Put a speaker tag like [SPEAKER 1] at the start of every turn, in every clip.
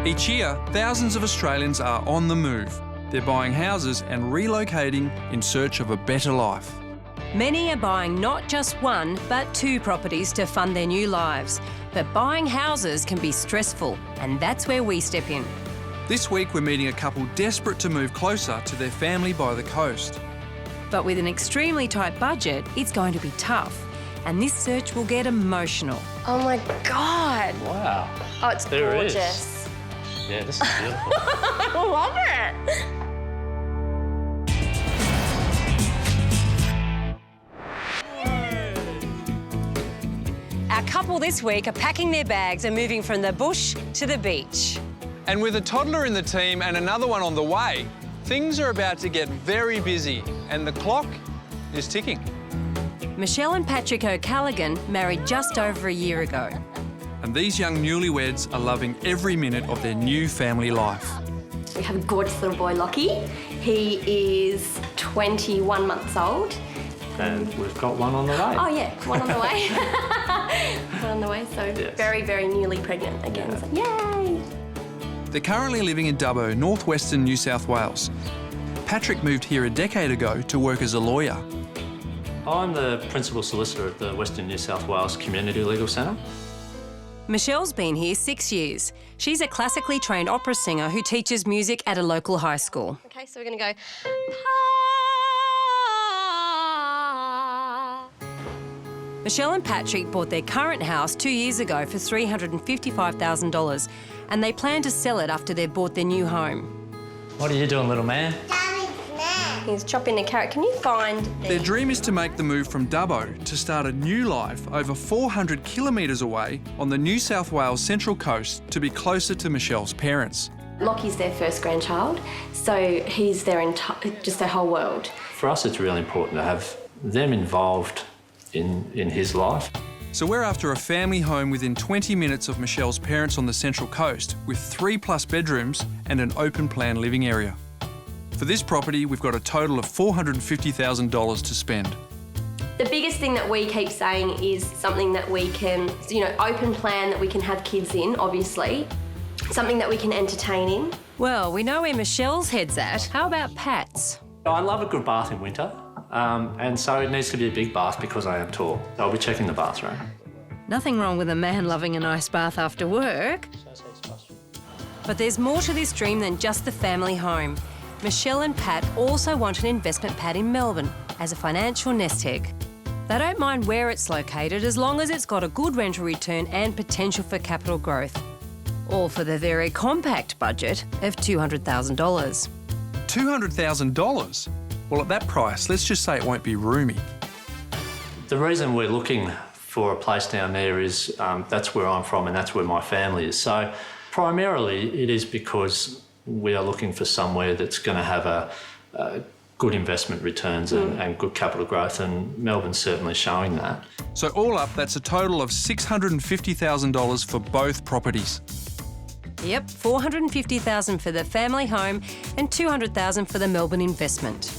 [SPEAKER 1] Each year, thousands of Australians are on the move. They're buying houses and relocating in search of a better life.
[SPEAKER 2] Many are buying not just one, but two properties to fund their new lives. But buying houses can be stressful, and that's where we step in.
[SPEAKER 1] This week, we're meeting a couple desperate to move closer to their family by the coast.
[SPEAKER 2] But with an extremely tight budget, it's going to be tough. And this search will get emotional.
[SPEAKER 3] Oh my God.
[SPEAKER 4] Wow.
[SPEAKER 3] Oh, it's
[SPEAKER 4] There it is.
[SPEAKER 3] gorgeous.
[SPEAKER 4] Yeah, this is beautiful.
[SPEAKER 3] I love it.
[SPEAKER 2] Our couple this week are packing their bags and moving from the bush to the beach.
[SPEAKER 1] And with a toddler in the team and another one on the way, things are about to get very busy and the clock is ticking.
[SPEAKER 2] Michelle and Patrick O'Callaghan married just over a year ago.
[SPEAKER 1] And these young newlyweds are loving every minute of their new family life.
[SPEAKER 3] We have a gorgeous little boy, Lockie. He is 21 months old.
[SPEAKER 4] And we've got one on the way.
[SPEAKER 3] Oh yeah, one on the way. One on the way, so
[SPEAKER 4] Yes.
[SPEAKER 3] very, very newly pregnant again.
[SPEAKER 4] Yeah.
[SPEAKER 3] So, yay!
[SPEAKER 1] They're currently living in Dubbo, northwestern New South Wales. Patrick moved here a decade ago to work as a lawyer.
[SPEAKER 4] I'm the principal solicitor at the Western New South Wales Community Legal Centre.
[SPEAKER 2] Michelle's been here 6 years. She's a classically trained opera singer who teaches music at a local high school.
[SPEAKER 3] Okay, so we're gonna go.
[SPEAKER 2] Michelle and Patrick bought their current house 2 years ago for $355,000 and they plan to sell it after they've bought their new home.
[SPEAKER 4] What are you doing, little man?
[SPEAKER 3] He's chopping a carrot. Can you find
[SPEAKER 1] Their dream is to make the move from Dubbo to start a new life over 400 kilometres away on the New South Wales Central Coast to be closer to Michelle's parents.
[SPEAKER 3] Lockie's their first grandchild, so he's just their whole world.
[SPEAKER 4] For us, it's really important to have them involved in his life.
[SPEAKER 1] So we're after a family home within 20 minutes of Michelle's parents on the Central Coast with 3+ bedrooms and an open plan living area. For this property, we've got a total of $450,000 to spend.
[SPEAKER 3] The biggest thing that we keep saying is something that we can, open plan that we can have kids in, obviously. Something that we can entertain in.
[SPEAKER 2] Well, we know where Michelle's head's at. How about Pat's?
[SPEAKER 4] I love a good bath in winter, and so it needs to be a big bath because I am tall. I'll be checking the bathroom.
[SPEAKER 2] Nothing wrong with a man loving a nice bath after work. But there's more to this dream than just the family home. Michelle and Pat also want an investment pad in Melbourne as a financial nest egg. They don't mind where it's located as long as it's got a good rental return and potential for capital growth. All for the very compact budget of $200,000.
[SPEAKER 1] $200,000? Well, at that price, let's just say it won't be roomy.
[SPEAKER 4] The reason we're looking for a place down there is that's where I'm from and that's where my family is. So primarily it is because we are looking for somewhere that's going to have a good investment returns and good capital growth, and Melbourne's certainly showing that.
[SPEAKER 1] So all up, that's a total of $650,000 for both properties.
[SPEAKER 2] Yep, $450,000 for the family home and $200,000 for the Melbourne investment.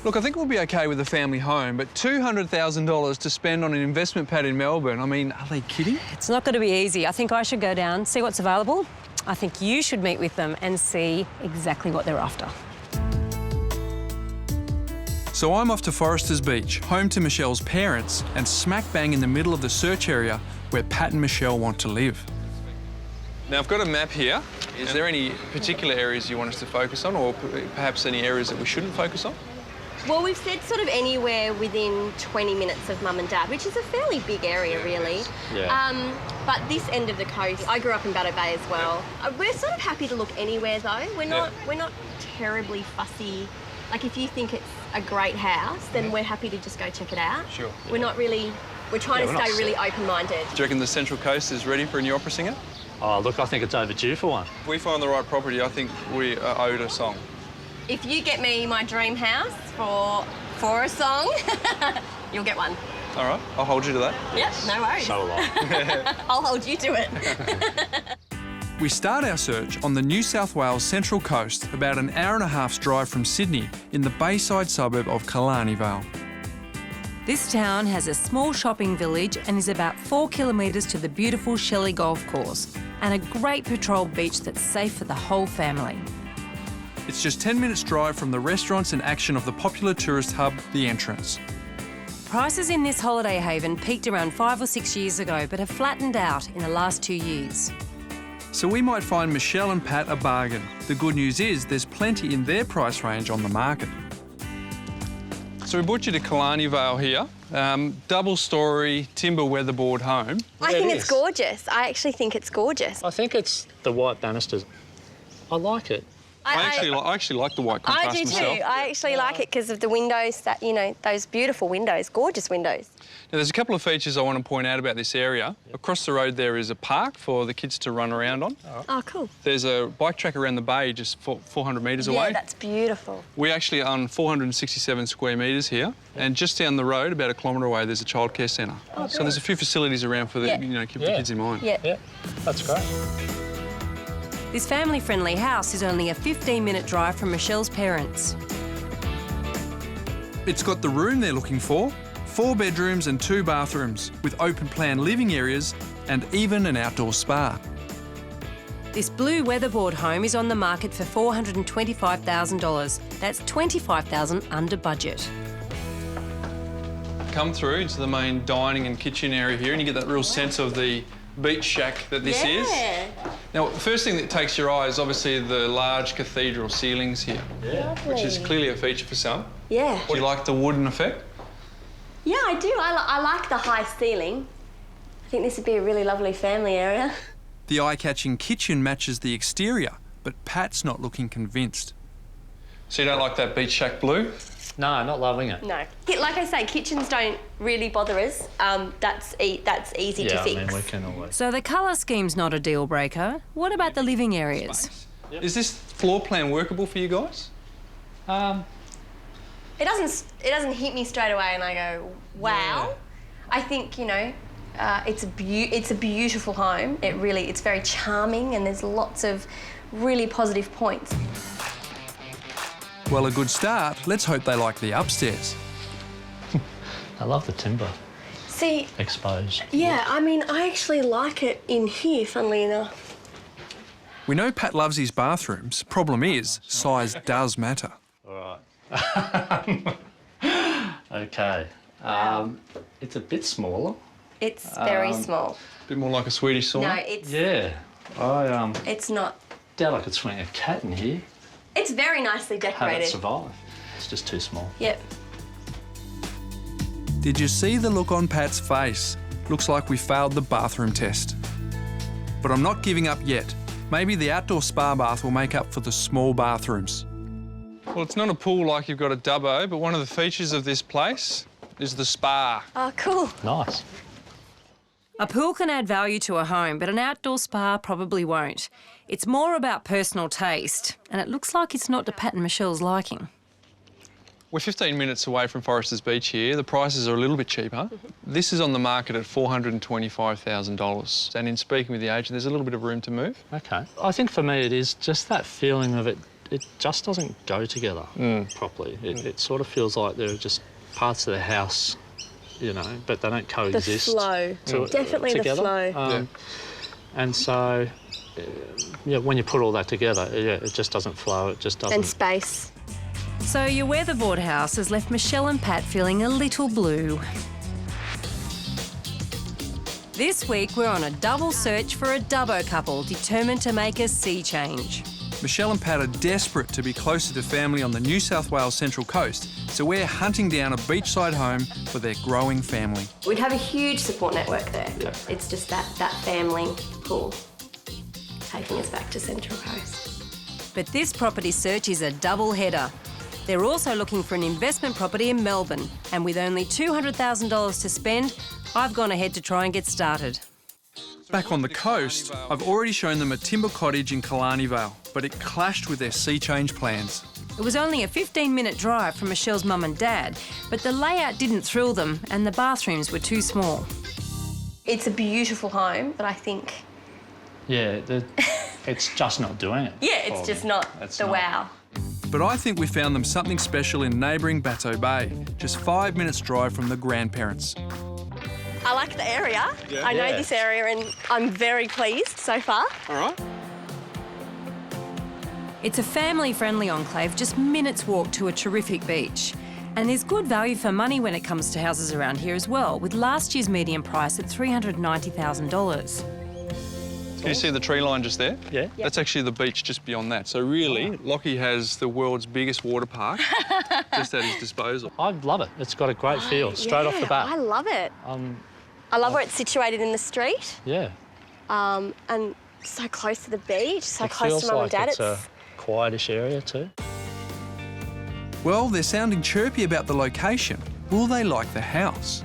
[SPEAKER 1] Look, I think we'll be okay with the family home, but $200,000 to spend on an investment pad in Melbourne, I mean, are they kidding?
[SPEAKER 2] It's not going to be easy. I think I should go down, see what's available. I think you should meet with them and see exactly what they're after.
[SPEAKER 1] So I'm off to Foresters Beach, home to Michelle's parents, and smack bang in the middle of the search area where Pat and Michelle want to live. Now, I've got a map here. Is there any particular areas you want us to focus on, or perhaps any areas that we shouldn't focus on?
[SPEAKER 3] Well, we've said sort of anywhere within 20 minutes of Mum and Dad, which is a fairly big area, really.
[SPEAKER 4] Yeah.
[SPEAKER 3] But this end of the coast, I grew up in Batto Bay as well. We're sort of happy to look anywhere, though. We're not terribly fussy. Like, if you think it's a great house, then we're happy to just go check it out.
[SPEAKER 1] Sure.
[SPEAKER 3] We're not really... We're trying to stay really open-minded.
[SPEAKER 1] Do you reckon the Central Coast is ready for a new opera singer?
[SPEAKER 4] Oh, look, I think it's overdue for one.
[SPEAKER 1] If we find the right property, I think we are owed a song.
[SPEAKER 3] If you get me my dream house for a song, you'll get one.
[SPEAKER 1] All right, I'll hold you to that.
[SPEAKER 3] Yep, no worries.
[SPEAKER 4] So will I.
[SPEAKER 3] I'll hold you to it.
[SPEAKER 1] We start our search on the New South Wales Central Coast, about an hour-and-a-half's drive from Sydney, in the Bayside suburb of Killarney Vale.
[SPEAKER 2] This town has a small shopping village and is about 4 kilometres to the beautiful Shelley Golf Course. and a great patrolled beach that's safe for the whole family.
[SPEAKER 1] It's just 10 minutes drive from the restaurants and action of the popular tourist hub, The Entrance.
[SPEAKER 2] Prices in this holiday haven peaked around 5 or 6 years ago, but have flattened out in the last 2 years.
[SPEAKER 1] So we might find Michelle and Pat a bargain. The good news is there's plenty in their price range on the market. So we brought you to Killarney Vale here. Double-storey timber weatherboard home.
[SPEAKER 3] I think it's gorgeous. I actually think it's gorgeous.
[SPEAKER 4] I think it's the white banisters. I like it.
[SPEAKER 1] I actually like the white contrast
[SPEAKER 3] I do
[SPEAKER 1] myself.
[SPEAKER 3] too. I actually like it because of the windows, that, you know, those beautiful windows, gorgeous windows.
[SPEAKER 1] Now, there's a couple of features I want to point out about this area. Across the road there is a park for the kids to run around on.
[SPEAKER 3] Oh, cool.
[SPEAKER 1] There's a bike track around the bay just 400 metres away.
[SPEAKER 3] Yeah, that's beautiful.
[SPEAKER 1] We actually own 467 square metres here, and just down the road, about a kilometre away, there's a childcare centre.
[SPEAKER 3] Oh,
[SPEAKER 1] so there's a few facilities around for the, keep the kids in mind.
[SPEAKER 3] Yeah.
[SPEAKER 4] Yeah, that's great.
[SPEAKER 2] This family-friendly house is only a 15-minute drive from Michelle's parents.
[SPEAKER 1] It's got the room they're looking for, 4 bedrooms and 2 bathrooms, with open-plan living areas and even an outdoor spa.
[SPEAKER 2] This blue weatherboard home is on the market for $425,000. That's $25,000 under budget.
[SPEAKER 1] Come through into the main dining and kitchen area here, and you get that real sense of the beach shack that this is. Now, the first thing that takes your eye is obviously the large cathedral ceilings here, which is clearly a feature for some.
[SPEAKER 3] Yeah.
[SPEAKER 1] Do you like the wooden effect?
[SPEAKER 3] Yeah, I do. I like the high ceiling. I think this would be a really lovely family area.
[SPEAKER 1] The eye-catching kitchen matches the exterior, but Pat's not looking convinced. So you don't like that beach shack blue?
[SPEAKER 4] No, not loving it.
[SPEAKER 3] No. Like I say, kitchens don't really bother us. That's easy to fix.
[SPEAKER 4] Yeah, I mean, we can always...
[SPEAKER 2] So the colour scheme's not a deal breaker. What about the living areas?
[SPEAKER 1] Yep. Is this floor plan workable for you guys?
[SPEAKER 3] It doesn't hit me straight away and I go, wow. Yeah. I think, you know, it's a beautiful home. It's very charming and there's lots of really positive points.
[SPEAKER 1] Well, a good start. Let's hope they like the upstairs.
[SPEAKER 4] I love the timber.
[SPEAKER 3] See...
[SPEAKER 4] exposed.
[SPEAKER 3] Yeah, I mean, I actually like it in here, funnily enough.
[SPEAKER 1] We know Pat loves his bathrooms. Problem is, size does matter.
[SPEAKER 4] All right. OK. It's a bit smaller.
[SPEAKER 3] It's very small.
[SPEAKER 1] A bit more like a Swedish sauna?
[SPEAKER 3] No, it's...
[SPEAKER 4] Yeah.
[SPEAKER 3] It's not...
[SPEAKER 4] Doubt I could swing a cat in here.
[SPEAKER 3] It's very nicely
[SPEAKER 4] How
[SPEAKER 3] decorated.
[SPEAKER 4] it survive? It's just too small.
[SPEAKER 3] Yep.
[SPEAKER 1] Did you see the look on Pat's face? Looks like we failed the bathroom test. But I'm not giving up yet. Maybe the outdoor spa bath will make up for the small bathrooms. Well, it's not a pool like you've got at Dubbo, but one of the features of this place is the spa.
[SPEAKER 3] Oh, cool.
[SPEAKER 4] Nice.
[SPEAKER 2] A pool can add value to a home, but an outdoor spa probably won't. It's more about personal taste, and it looks like it's not to Pat and Michelle's liking.
[SPEAKER 1] We're 15 minutes away from Foresters Beach here. The prices are a little bit cheaper. This is on the market at $425,000. And in speaking with the agent, there's a little bit of room to move.
[SPEAKER 4] OK. I think for me it is just that feeling of it just doesn't go together properly. It sort of feels like there are just parts of the house, you know, but they don't coexist.
[SPEAKER 3] The flow. Definitely
[SPEAKER 4] together.
[SPEAKER 3] The flow.
[SPEAKER 4] And so, yeah, when you put all that together, yeah, it just doesn't flow, it just doesn't...
[SPEAKER 3] And space.
[SPEAKER 2] So your weatherboard house has left Michelle and Pat feeling a little blue. This week, we're on a double search for a Dubbo couple determined to make a sea change.
[SPEAKER 1] Michelle and Pat are desperate to be closer to family on the New South Wales Central Coast, so we're hunting down a beachside home for their growing family.
[SPEAKER 3] We'd have a huge support network there.
[SPEAKER 4] Yeah.
[SPEAKER 3] It's just that family pool taking us back to Central Coast.
[SPEAKER 2] But this property search is a double header. They're also looking for an investment property in Melbourne, and with only $200,000 to spend, I've gone ahead to try and get started.
[SPEAKER 1] Back on the coast, I've already shown them a timber cottage in Killarney Vale, but it clashed with their sea change plans.
[SPEAKER 2] It was only a 15-minute drive from Michelle's mum and dad, but the layout didn't thrill them and the bathrooms were too small.
[SPEAKER 3] It's a beautiful home, but I think...
[SPEAKER 4] Yeah, it's just not doing it.
[SPEAKER 3] Yeah, it's just not wow.
[SPEAKER 1] But I think we found them something special in neighbouring Batto Bay, just 5 minutes drive from the grandparents.
[SPEAKER 3] I like the area.
[SPEAKER 1] Yeah.
[SPEAKER 3] I know
[SPEAKER 4] Yeah.
[SPEAKER 3] this area and I'm very pleased so far.
[SPEAKER 1] All right.
[SPEAKER 2] It's a family-friendly enclave just minutes walk to a terrific beach. And there's good value for money when it comes to houses around here as well, with last year's median price at $390,000.
[SPEAKER 1] Can you see the tree line just there?
[SPEAKER 4] Yeah.
[SPEAKER 1] That's actually the beach just beyond that. So really, Lockie has the world's biggest water park just at his disposal.
[SPEAKER 4] I love it. It's got a great feel straight off the bat.
[SPEAKER 3] I love it. I love where it's situated in the street
[SPEAKER 4] Yeah.
[SPEAKER 3] and so close to the beach, so
[SPEAKER 4] It
[SPEAKER 3] close
[SPEAKER 4] feels
[SPEAKER 3] to Mum
[SPEAKER 4] like
[SPEAKER 3] and Dad.
[SPEAKER 4] it's a quietish area too.
[SPEAKER 1] Well, they're sounding chirpy about the location. Will they like the house?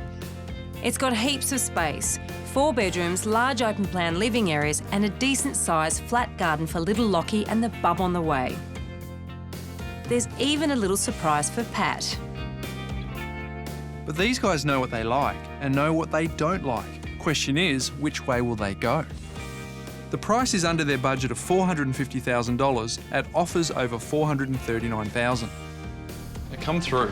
[SPEAKER 2] It's got heaps of space, 4 bedrooms, large open plan living areas and a decent sized flat garden for little Lockie and the bub on the way. There's even a little surprise for Pat.
[SPEAKER 1] But these guys know what they like and know what they don't like. Question is, which way will they go? The price is under their budget of $450,000 at offers over $439,000. They come through.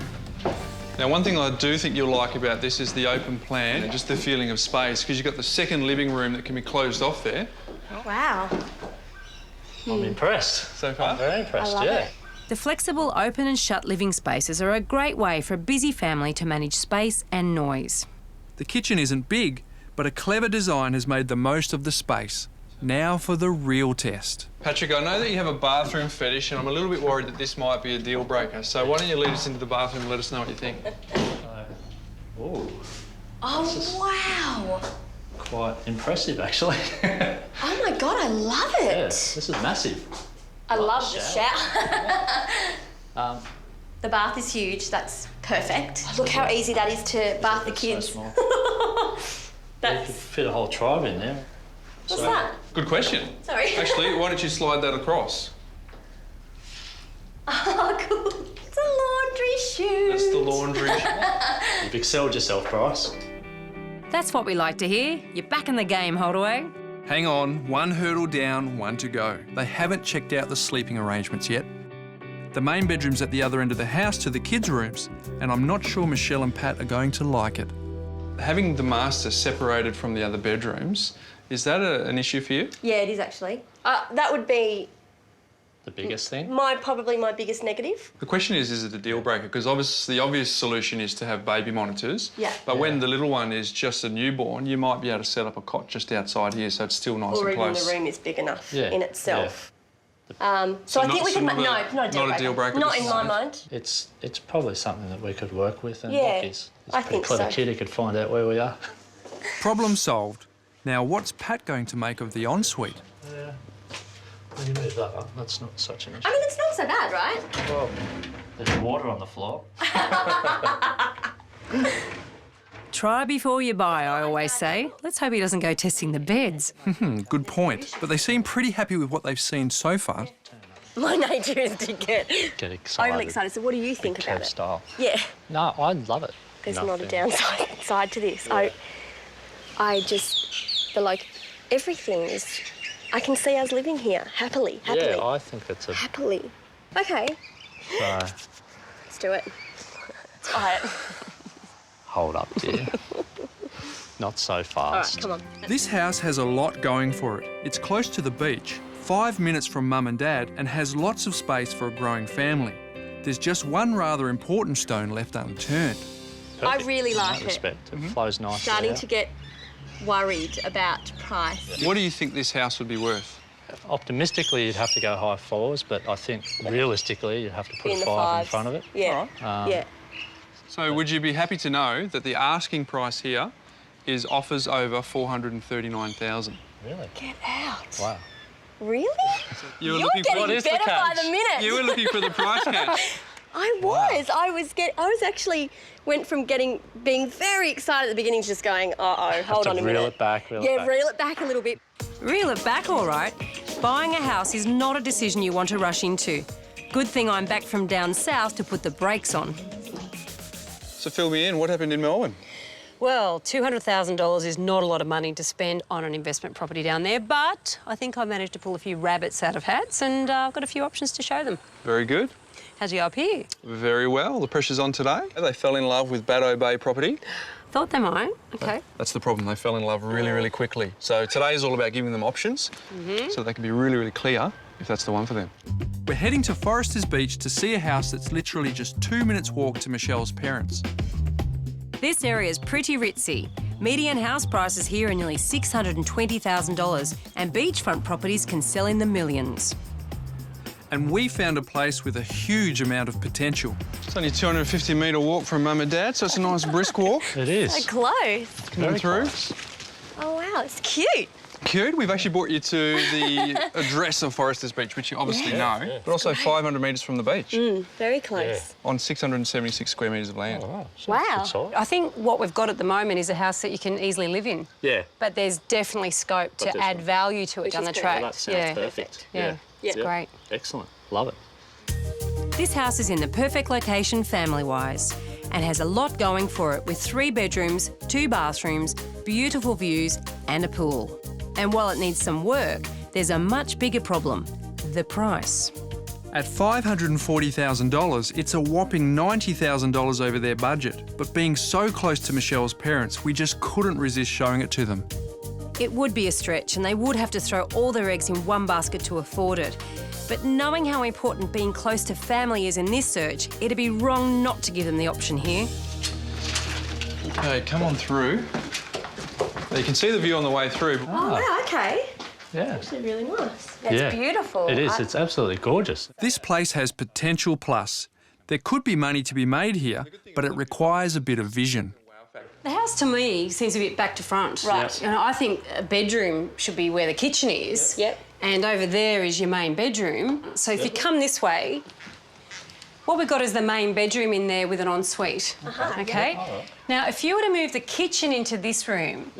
[SPEAKER 1] Now, one thing I do think you'll like about this is the open plan and just the feeling of space, because you've got the second living room that can be closed off there.
[SPEAKER 3] Wow.
[SPEAKER 4] I'm impressed.
[SPEAKER 1] So far?
[SPEAKER 4] I'm very impressed,
[SPEAKER 3] I love
[SPEAKER 4] yeah.
[SPEAKER 3] it.
[SPEAKER 2] The flexible open and shut living spaces are a great way for a busy family to manage space and noise.
[SPEAKER 1] The kitchen isn't big, but a clever design has made the most of the space. Now for the real test. Patrick, I know that you have a bathroom fetish and I'm a little bit worried that this might be a deal breaker. So why don't you lead us into the bathroom and let us know what you think.
[SPEAKER 4] Ooh,
[SPEAKER 3] Oh, wow.
[SPEAKER 4] quite impressive actually.
[SPEAKER 3] Oh my God, I love it.
[SPEAKER 4] Yeah, this is massive.
[SPEAKER 3] I love the
[SPEAKER 4] shower.
[SPEAKER 3] shower. The bath is huge, that's perfect. Look how easy that is to bath the
[SPEAKER 4] It's so
[SPEAKER 3] kids.
[SPEAKER 4] small. You could
[SPEAKER 3] That's,
[SPEAKER 4] fit a whole tribe in there.
[SPEAKER 3] what's that?
[SPEAKER 1] Good question.
[SPEAKER 3] Sorry.
[SPEAKER 1] Actually, why don't you slide that across?
[SPEAKER 3] Oh, cool. It's a laundry chute.
[SPEAKER 1] That's the laundry.
[SPEAKER 4] You've excelled yourself, Bryce.
[SPEAKER 2] That's what we like to hear. You're back in the game, Holdaway.
[SPEAKER 1] Hang on, one hurdle down, one to go. They haven't checked out the sleeping arrangements yet. The main bedroom's at the other end of the house to the kids' rooms, and I'm not sure Michelle and Pat are going to like it. Having the master separated from the other bedrooms, is that an issue for you?
[SPEAKER 3] Yeah, it is actually. That would be
[SPEAKER 4] The biggest thing.
[SPEAKER 3] probably my biggest negative.
[SPEAKER 1] The question is it a deal breaker? Because obviously the obvious solution is to have baby monitors.
[SPEAKER 3] Yeah.
[SPEAKER 1] But when the little one is just a newborn, you might be able to set up a cot just outside here so it's still nice
[SPEAKER 3] Or
[SPEAKER 1] and
[SPEAKER 3] even
[SPEAKER 1] close.
[SPEAKER 3] the room is big enough
[SPEAKER 4] Yeah,
[SPEAKER 3] in itself. So I
[SPEAKER 1] not-
[SPEAKER 3] think we
[SPEAKER 1] so
[SPEAKER 3] can...
[SPEAKER 1] not a-
[SPEAKER 3] No,
[SPEAKER 1] not a deal breaker,
[SPEAKER 3] Not
[SPEAKER 1] this
[SPEAKER 3] in
[SPEAKER 1] is
[SPEAKER 3] my
[SPEAKER 1] a-
[SPEAKER 3] mind.
[SPEAKER 4] It's probably something that we could work with, and
[SPEAKER 3] Yeah,
[SPEAKER 4] Lockie's
[SPEAKER 3] I
[SPEAKER 4] a pretty
[SPEAKER 3] think
[SPEAKER 4] clever
[SPEAKER 3] so.
[SPEAKER 4] kid. He could find out where we are.
[SPEAKER 1] Problem solved. Now, what's Pat going to make of the ensuite?
[SPEAKER 4] Yeah. When you move that up, that's not such an issue.
[SPEAKER 3] I mean, it's not so bad, right?
[SPEAKER 4] Well, there's water on the floor.
[SPEAKER 2] Try before you buy, I always say. Let's hope he doesn't go testing the beds.
[SPEAKER 1] Good point. But they seem pretty happy with what they've seen so far.
[SPEAKER 3] My nature is to get
[SPEAKER 4] excited.
[SPEAKER 3] overly excited. So what do you think about
[SPEAKER 4] Kev
[SPEAKER 3] it?
[SPEAKER 4] style.
[SPEAKER 3] Yeah,
[SPEAKER 4] No, I love it.
[SPEAKER 3] there's not a
[SPEAKER 4] Nothing.
[SPEAKER 3] downside side to this. I just feel like everything is... I can see us living here happily.
[SPEAKER 4] Yeah, I think it's a...
[SPEAKER 3] Happily. Okay,
[SPEAKER 4] So,
[SPEAKER 3] let's do it. Let's buy it.
[SPEAKER 4] hold up, dear. Not so
[SPEAKER 3] All right,
[SPEAKER 4] fast.
[SPEAKER 3] come on.
[SPEAKER 1] This house has a lot going for it. It's close to the beach, 5 minutes from Mum and Dad, and has lots of space for a growing family. There's just one rather important stone left unturned.
[SPEAKER 3] I
[SPEAKER 4] Perfect
[SPEAKER 3] really
[SPEAKER 4] in
[SPEAKER 3] like
[SPEAKER 4] that
[SPEAKER 3] it.
[SPEAKER 4] respect. It flows nicely
[SPEAKER 3] Starting
[SPEAKER 4] out.
[SPEAKER 3] to get worried about price.
[SPEAKER 1] What do you think this house would be worth?
[SPEAKER 4] Optimistically, you'd have to go high fours, but I think realistically, you'd have to put
[SPEAKER 3] In
[SPEAKER 4] a
[SPEAKER 3] the
[SPEAKER 4] 5 in
[SPEAKER 3] fives.
[SPEAKER 4] front of it.
[SPEAKER 3] Yeah, yeah.
[SPEAKER 1] So would you be happy to know that the asking price here is offers over $439,000?
[SPEAKER 4] Really?
[SPEAKER 3] Get out.
[SPEAKER 4] Wow.
[SPEAKER 3] Really?
[SPEAKER 1] You were
[SPEAKER 3] You're
[SPEAKER 1] looking
[SPEAKER 3] getting
[SPEAKER 1] for
[SPEAKER 4] What is the
[SPEAKER 3] better by
[SPEAKER 4] catch?
[SPEAKER 3] the minute.
[SPEAKER 1] You were looking for the price catch.
[SPEAKER 3] I was. I was actually went from being very excited at the beginning to just going, hold on a minute.
[SPEAKER 4] Reel it back, reel it
[SPEAKER 3] Yeah,
[SPEAKER 4] back.
[SPEAKER 3] reel it back a little bit.
[SPEAKER 2] Reel it back, all right. Buying a house is not a decision you want to rush into. Good thing I'm back from down south to put the brakes on.
[SPEAKER 1] So fill me in, what happened in Melbourne?
[SPEAKER 2] Well, $200,000 is not a lot of money to spend on an investment property down there, but I think I managed to pull a few rabbits out of hats and I've got a few options to show them.
[SPEAKER 1] Very good.
[SPEAKER 2] How's you up here?
[SPEAKER 1] Very well. The pressure's on today. They fell in love with Batto Bay property.
[SPEAKER 2] Thought they might. Okay.
[SPEAKER 1] That's the problem. They fell in love really, really quickly. So today is all about giving them options so they can be really, really clear if that's the one for them. We're heading to Foresters Beach to see a house that's literally just 2 minutes walk to Michelle's parents.
[SPEAKER 2] This area is pretty ritzy. Median house prices here are nearly $620,000 and beachfront properties can sell in the millions.
[SPEAKER 1] And we found a place with a huge amount of potential. It's only a 250-metre walk from Mum and Dad, so it's a nice brisk walk.
[SPEAKER 4] It is.
[SPEAKER 3] So close.
[SPEAKER 1] Coming through.
[SPEAKER 4] Close.
[SPEAKER 3] Oh, wow, it's cute.
[SPEAKER 1] Cute. We've actually brought you to the address of Foresters Beach, which you obviously know, but also 500 metres from the beach
[SPEAKER 3] Very close.
[SPEAKER 1] on 676 square metres of land.
[SPEAKER 4] Oh,
[SPEAKER 3] Wow.
[SPEAKER 2] I think what we've got at the moment is a house that you can easily live in.
[SPEAKER 4] Yeah.
[SPEAKER 2] But there's definitely scope to add value to it down the
[SPEAKER 3] is good.
[SPEAKER 2] track.
[SPEAKER 4] Well, that sounds perfect.
[SPEAKER 2] Yeah. It's great.
[SPEAKER 4] Excellent. Love it.
[SPEAKER 2] This house is in the perfect location family-wise and has a lot going for it with 3 bedrooms, 2 bathrooms, beautiful views and a pool. And while it needs some work, there's a much bigger problem, the price.
[SPEAKER 1] At $540,000, it's a whopping $90,000 over their budget. But being so close to Michelle's parents, we just couldn't resist showing it to them.
[SPEAKER 2] It would be a stretch and they would have to throw all their eggs in one basket to afford it. But knowing how important being close to family is in this search, it'd be wrong not to give them the option here.
[SPEAKER 1] Okay, come on through. Now, you can see the view on the way through.
[SPEAKER 3] Oh, wow, okay.
[SPEAKER 4] Yeah.
[SPEAKER 3] Actually really nice.
[SPEAKER 2] It's beautiful.
[SPEAKER 4] It is. It's absolutely gorgeous.
[SPEAKER 1] This place has potential plus. There could be money to be made here, but it requires a bit of vision.
[SPEAKER 2] The house to me seems a bit back to front.
[SPEAKER 3] Right.
[SPEAKER 2] You know, I think a bedroom should be where the kitchen is.
[SPEAKER 3] Yep.
[SPEAKER 2] And over there is your main bedroom. So if you come this way, what we've got is the main bedroom in there with an ensuite. Okay? Now, if you were to move the kitchen into this room,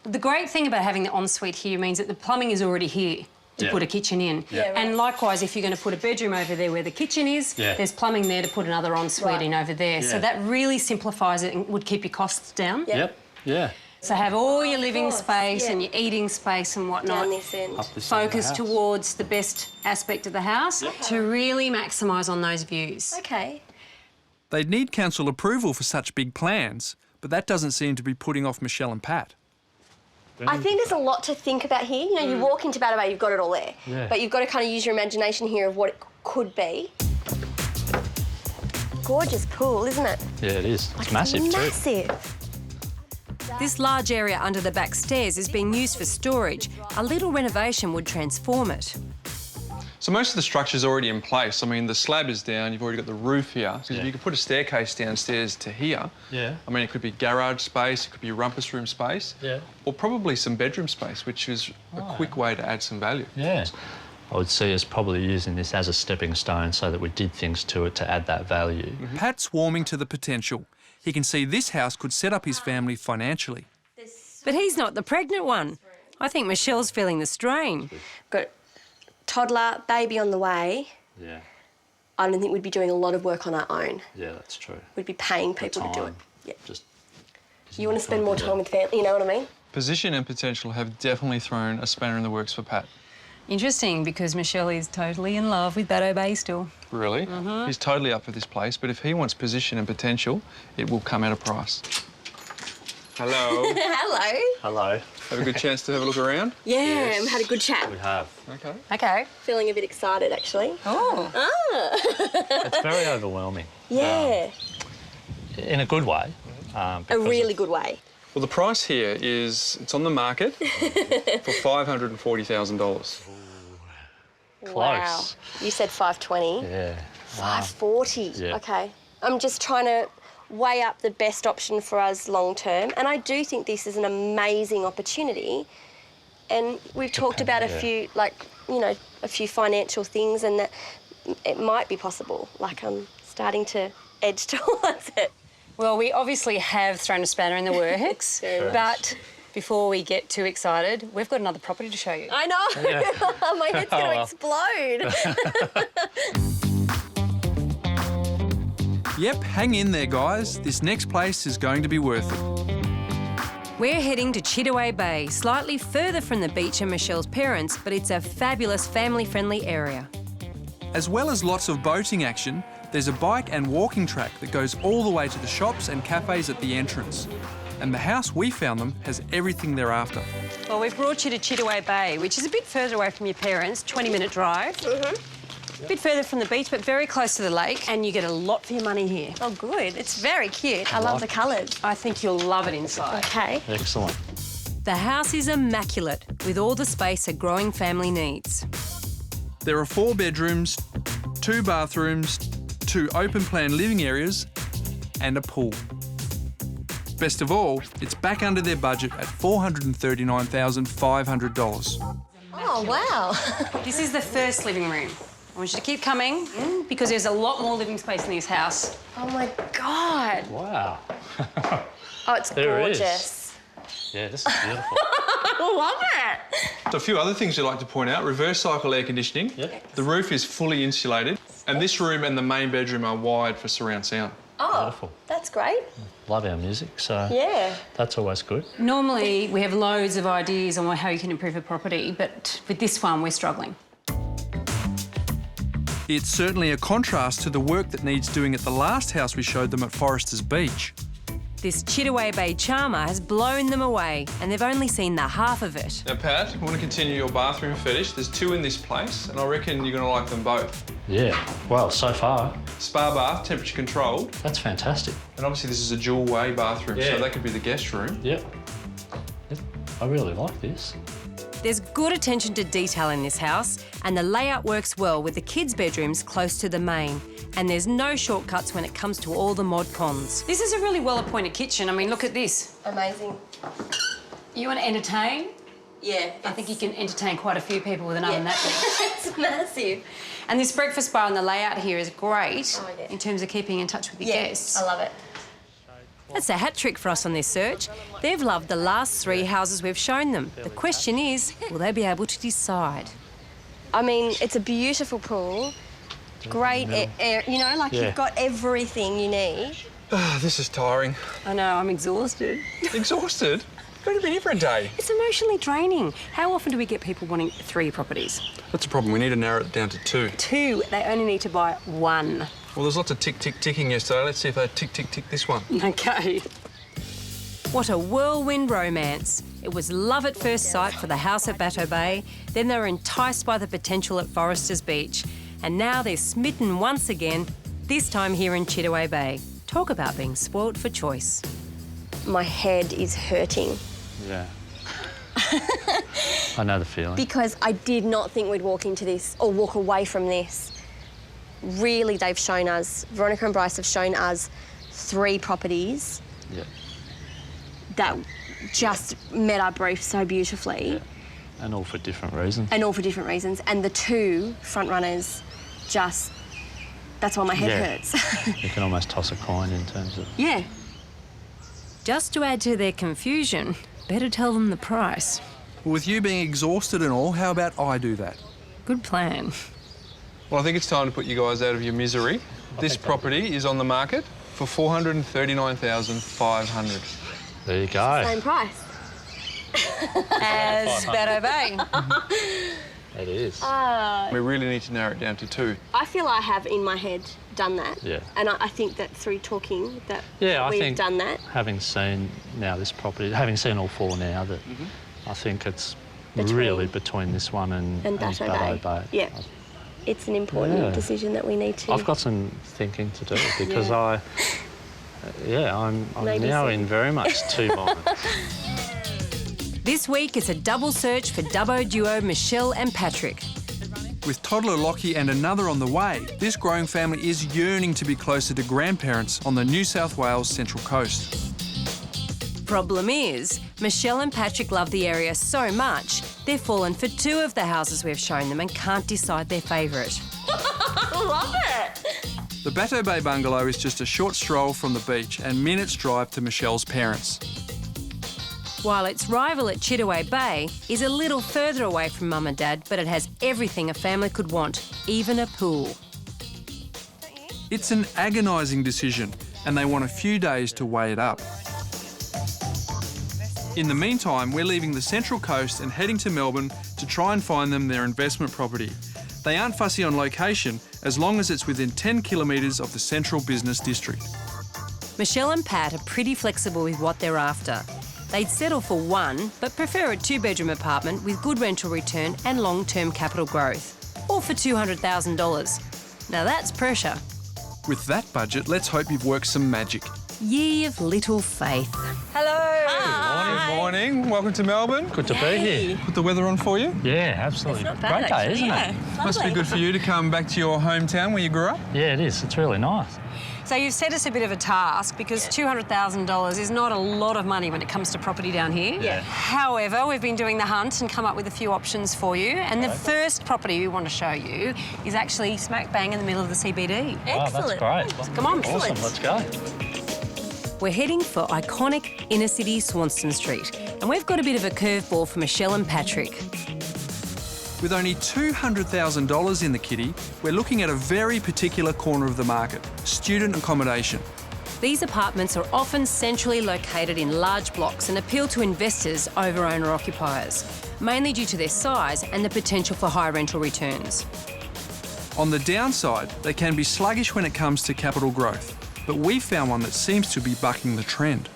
[SPEAKER 2] the great thing about having the ensuite here means that the plumbing is already here to put a kitchen in. And likewise, if you're going to put a bedroom over there where the kitchen is, there's plumbing there to put another ensuite in over there. So that really simplifies it and would keep your costs down.
[SPEAKER 4] Yep. Yeah.
[SPEAKER 2] So have all your living space and your eating space and whatnot.
[SPEAKER 3] Down this end.
[SPEAKER 2] Focus towards the best aspect of the house to really maximise on those views.
[SPEAKER 3] Okay.
[SPEAKER 1] They'd need council approval for such big plans, but that doesn't seem to be putting off Michelle and Pat.
[SPEAKER 3] I think there's a lot to think about here. You know, you walk into Batto Bay, you've got it all there.
[SPEAKER 4] Yeah.
[SPEAKER 3] But you've got to kind of use your imagination here of what it could be. Gorgeous pool, isn't it?
[SPEAKER 4] Yeah, it is.
[SPEAKER 3] Like,
[SPEAKER 4] It's massive too.
[SPEAKER 3] Massive.
[SPEAKER 2] This large area under the back stairs is being used for storage. A little renovation would transform it.
[SPEAKER 1] So most of the structure's already in place. I mean, the slab is down, you've already got the roof here. So you could put a staircase downstairs to here.
[SPEAKER 4] Yeah.
[SPEAKER 1] I mean, it could be garage space, it could be rumpus room space.
[SPEAKER 4] Yeah.
[SPEAKER 1] Or probably some bedroom space, which is a quick way to add some value.
[SPEAKER 4] Yeah. I would see us probably using this as a stepping stone so that we did things to it to add that value.
[SPEAKER 1] Pat's warming to the potential. He can see this house could set up his family financially.
[SPEAKER 2] But he's not the pregnant one. I think Michelle's feeling the strain.
[SPEAKER 3] Got toddler, baby on the way.
[SPEAKER 4] Yeah.
[SPEAKER 3] I don't think we'd be doing a lot of work on our own.
[SPEAKER 4] Yeah, that's true.
[SPEAKER 3] We'd be paying people to do it.
[SPEAKER 4] Time.
[SPEAKER 3] Yeah.
[SPEAKER 4] Just
[SPEAKER 3] You want to spend more time with family, you know what I mean?
[SPEAKER 1] Position and potential have definitely thrown a spanner in the works for Pat.
[SPEAKER 2] Interesting, because Michelle is totally in love with Batto Bay still.
[SPEAKER 1] Really? He's totally up for this place, but if he wants position and potential, it will come at a price. Hello.
[SPEAKER 3] Hello.
[SPEAKER 4] Hello.
[SPEAKER 1] Have a good chance to have a look around?
[SPEAKER 3] Yeah, we had a good chat.
[SPEAKER 4] We have.
[SPEAKER 1] Okay.
[SPEAKER 2] Okay.
[SPEAKER 3] Feeling a bit excited, actually.
[SPEAKER 2] Oh.
[SPEAKER 4] It's very overwhelming.
[SPEAKER 3] Yeah.
[SPEAKER 4] In a good way.
[SPEAKER 3] A
[SPEAKER 4] because
[SPEAKER 3] really good way.
[SPEAKER 1] Well, the price here is, it's on the market for $540,000.
[SPEAKER 4] Close.
[SPEAKER 3] Wow. You said 520.
[SPEAKER 4] Yeah.
[SPEAKER 3] 540.
[SPEAKER 4] Yeah.
[SPEAKER 3] Okay. I'm just trying to weigh up the best option for us long term, and I do think this is an amazing opportunity. And we've talked about a few, like, you know, a few financial things, and that it might be possible. Like, I'm starting to edge towards it.
[SPEAKER 2] Well, we obviously have thrown a spanner in the works, but before we get too excited, we've got another property to show you.
[SPEAKER 3] I know. My head's going to explode.
[SPEAKER 1] Yep, hang in there, guys. This next place is going to be worth it.
[SPEAKER 2] We're heading to Chittaway Bay, slightly further from the beach and Michelle's parents, but it's a fabulous family-friendly area.
[SPEAKER 1] As well as lots of boating action, there's a bike and walking track that goes all the way to the shops and cafes at the entrance. and the house we found them has everything they're after.
[SPEAKER 2] Well, we've brought you to Chittaway Bay, which is a bit further away from your parents, 20-minute drive. A bit further from the beach, but very close to the lake, and you get a lot for your money here.
[SPEAKER 3] Oh, good. It's very cute. I love the colours.
[SPEAKER 2] I think you'll love it inside.
[SPEAKER 3] Okay.
[SPEAKER 4] Excellent.
[SPEAKER 2] The house is immaculate, with all the space a growing family needs.
[SPEAKER 1] There are 4 bedrooms, 2 bathrooms, 2 open-plan living areas and a pool. Best of all, it's back under their budget at $439,500.
[SPEAKER 3] Oh, wow.
[SPEAKER 2] This is the first living room. I want you to keep coming because there's a lot more living space in this house.
[SPEAKER 3] Oh, my God.
[SPEAKER 4] Wow.
[SPEAKER 3] Oh, it's
[SPEAKER 4] There it is.
[SPEAKER 3] gorgeous.
[SPEAKER 4] Yeah, this is beautiful.
[SPEAKER 3] I love it.
[SPEAKER 1] So a few other things you'd like to point out. Reverse cycle air conditioning.
[SPEAKER 4] Yep.
[SPEAKER 1] The roof is fully insulated. And this room and the main bedroom are wired for surround sound.
[SPEAKER 3] Oh,
[SPEAKER 4] Beautiful.
[SPEAKER 3] that's great.
[SPEAKER 4] Love our music, so
[SPEAKER 3] Yeah.
[SPEAKER 4] that's always good.
[SPEAKER 2] Normally, we have loads of ideas on how you can improve a property, but with this one, we're struggling.
[SPEAKER 1] It's certainly a contrast to the work that needs doing at the last house we showed them at Foresters Beach.
[SPEAKER 2] This Chittaway Bay charmer has blown them away, and they've only seen the half of it.
[SPEAKER 1] Now, Pat, I want to continue your bathroom fetish. There's 2 in this place, and I reckon you're going to like them both.
[SPEAKER 4] Yeah, well, so far,
[SPEAKER 1] Spa bath, temperature controlled,
[SPEAKER 4] that's fantastic.
[SPEAKER 1] and obviously this is a dual way bathroom,
[SPEAKER 4] Yeah.
[SPEAKER 1] so that could be the guest room.
[SPEAKER 4] Yep. I really like this.
[SPEAKER 2] There's good attention to detail in this house, and the layout works well with the kids' bedrooms close to the main. And there's no shortcuts when it comes to all the mod cons. This is a really well-appointed kitchen. I mean, look at this.
[SPEAKER 3] Amazing.
[SPEAKER 2] You want to entertain?
[SPEAKER 3] Yeah.
[SPEAKER 2] I think you can entertain quite a few people with an oven that big.
[SPEAKER 3] It's massive.
[SPEAKER 2] And this breakfast bar and the layout here is great
[SPEAKER 3] Oh, yeah.
[SPEAKER 2] in terms of keeping in touch with your guests.
[SPEAKER 3] I love it.
[SPEAKER 2] That's a hat trick for us on this search. They've loved the last 3 houses we've shown them. The question is, will they be able to decide?
[SPEAKER 3] I mean, it's a beautiful pool. Great air, you know, like
[SPEAKER 4] Yeah.
[SPEAKER 3] you've got everything you need.
[SPEAKER 1] This is tiring.
[SPEAKER 2] I know, I'm exhausted.
[SPEAKER 1] Exhausted? Could have been here for a day.
[SPEAKER 2] It's emotionally draining. How often do we get people wanting 3 properties?
[SPEAKER 1] That's a problem. We need to narrow it down to 2.
[SPEAKER 2] 2, they only need to buy 1.
[SPEAKER 1] Well, there's lots of ticking yesterday. Let's see if they tick this one.
[SPEAKER 2] Okay. What a whirlwind romance. It was love at first sight for the house at Batto Bay, then they were enticed by the potential at Foresters Beach, and now they're smitten once again, this time here in Chittaway Bay. Talk about being spoilt for choice.
[SPEAKER 3] My head is hurting
[SPEAKER 4] Yeah. I know the feeling.
[SPEAKER 3] because I did not think we'd walk into this or walk away from this. Really, they've shown us, Veronica and Bryce have shown us 3 properties
[SPEAKER 4] Yeah.
[SPEAKER 3] that just met our brief so beautifully.
[SPEAKER 4] Yeah. And all for different reasons.
[SPEAKER 3] And all for different reasons. And the 2 front runners just, that's why my head hurts.
[SPEAKER 4] You can almost toss a coin in terms of...
[SPEAKER 3] Yeah.
[SPEAKER 2] Just to add to their confusion, better tell them the price.
[SPEAKER 1] Well, with you being exhausted and all, how about I do that?
[SPEAKER 2] Good plan.
[SPEAKER 1] Well, I think it's time to put you guys out of your misery. This property is on the market for $439,500.
[SPEAKER 4] There you go.
[SPEAKER 3] Same price.
[SPEAKER 2] As Batto Bay.
[SPEAKER 4] It is.
[SPEAKER 1] We really need to narrow it down to 2.
[SPEAKER 3] I feel I have in my head done that.
[SPEAKER 4] Yeah.
[SPEAKER 3] And I think that through talking that
[SPEAKER 4] Yeah, I
[SPEAKER 3] we've
[SPEAKER 4] think
[SPEAKER 3] done that.
[SPEAKER 4] having seen now this property, having seen all 4 now, that I think it's
[SPEAKER 3] Between-
[SPEAKER 4] really between this one and
[SPEAKER 3] Batto
[SPEAKER 4] Batto
[SPEAKER 3] Bay. Yeah. It's an important
[SPEAKER 4] Yeah.
[SPEAKER 3] decision that we need to...
[SPEAKER 4] I've got some thinking to do because I'm
[SPEAKER 3] Maybe
[SPEAKER 4] now
[SPEAKER 3] soon.
[SPEAKER 4] in very much 2 minds.
[SPEAKER 2] This week it's a double search for Dubbo duo Michelle and Patrick.
[SPEAKER 1] With toddler Lockie and another on the way, this growing family is yearning to be closer to grandparents on the New South Wales Central Coast.
[SPEAKER 2] Problem is, Michelle and Patrick love the area so much, they've fallen for 2 of the houses we've shown them and can't decide their favourite.
[SPEAKER 3] love it!
[SPEAKER 1] The Batto Bay bungalow is just a short stroll from the beach and minutes drive to Michelle's parents.
[SPEAKER 2] While its rival at Chittaway Bay is a little further away from Mum and Dad, but it has everything a family could want, even a pool.
[SPEAKER 1] It's an agonising decision and they want a few days to weigh it up. In the meantime, we're leaving the Central Coast and heading to Melbourne to try and find them their investment property. They aren't fussy on location as long as it's within 10 kilometres of the central business district.
[SPEAKER 2] Michelle and Pat are pretty flexible with what they're after. They'd settle for one, but prefer a 2-bedroom apartment with good rental return and long-term capital growth. All for $200,000. Now that's pressure.
[SPEAKER 1] With that budget, let's hope you've worked some magic.
[SPEAKER 2] Ye of little faith.
[SPEAKER 3] Hello.
[SPEAKER 1] Good morning. Welcome to Melbourne.
[SPEAKER 4] Good to be here.
[SPEAKER 1] Put the weather on for you.
[SPEAKER 4] Yeah, absolutely.
[SPEAKER 3] Not bad,
[SPEAKER 4] Great day,
[SPEAKER 3] actually,
[SPEAKER 4] isn't
[SPEAKER 3] yeah.
[SPEAKER 4] it?
[SPEAKER 1] Must be good for you to come back to your hometown where you grew up.
[SPEAKER 4] Yeah, it is. It's really nice.
[SPEAKER 2] So you've set us a bit of a task because $200,000 is not a lot of money when it comes to property down here.
[SPEAKER 3] Yeah.
[SPEAKER 2] However, we've been doing the hunt and come up with a few options for you. And the first property we want to show you is actually smack bang in the middle of the CBD.
[SPEAKER 4] Oh,
[SPEAKER 3] Excellent.
[SPEAKER 4] that's great.
[SPEAKER 2] Come on.
[SPEAKER 4] Awesome, let's go.
[SPEAKER 2] We're heading for iconic inner city Swanston Street. And we've got a bit of a curveball for Michelle and Patrick.
[SPEAKER 1] With only $200,000 in the kitty, we're looking at a very particular corner of the market, student accommodation.
[SPEAKER 2] These apartments are often centrally located in large blocks and appeal to investors over owner-occupiers, mainly due to their size and the potential for high rental returns.
[SPEAKER 1] On the downside, they can be sluggish when it comes to capital growth, but we found one that seems to be bucking the trend.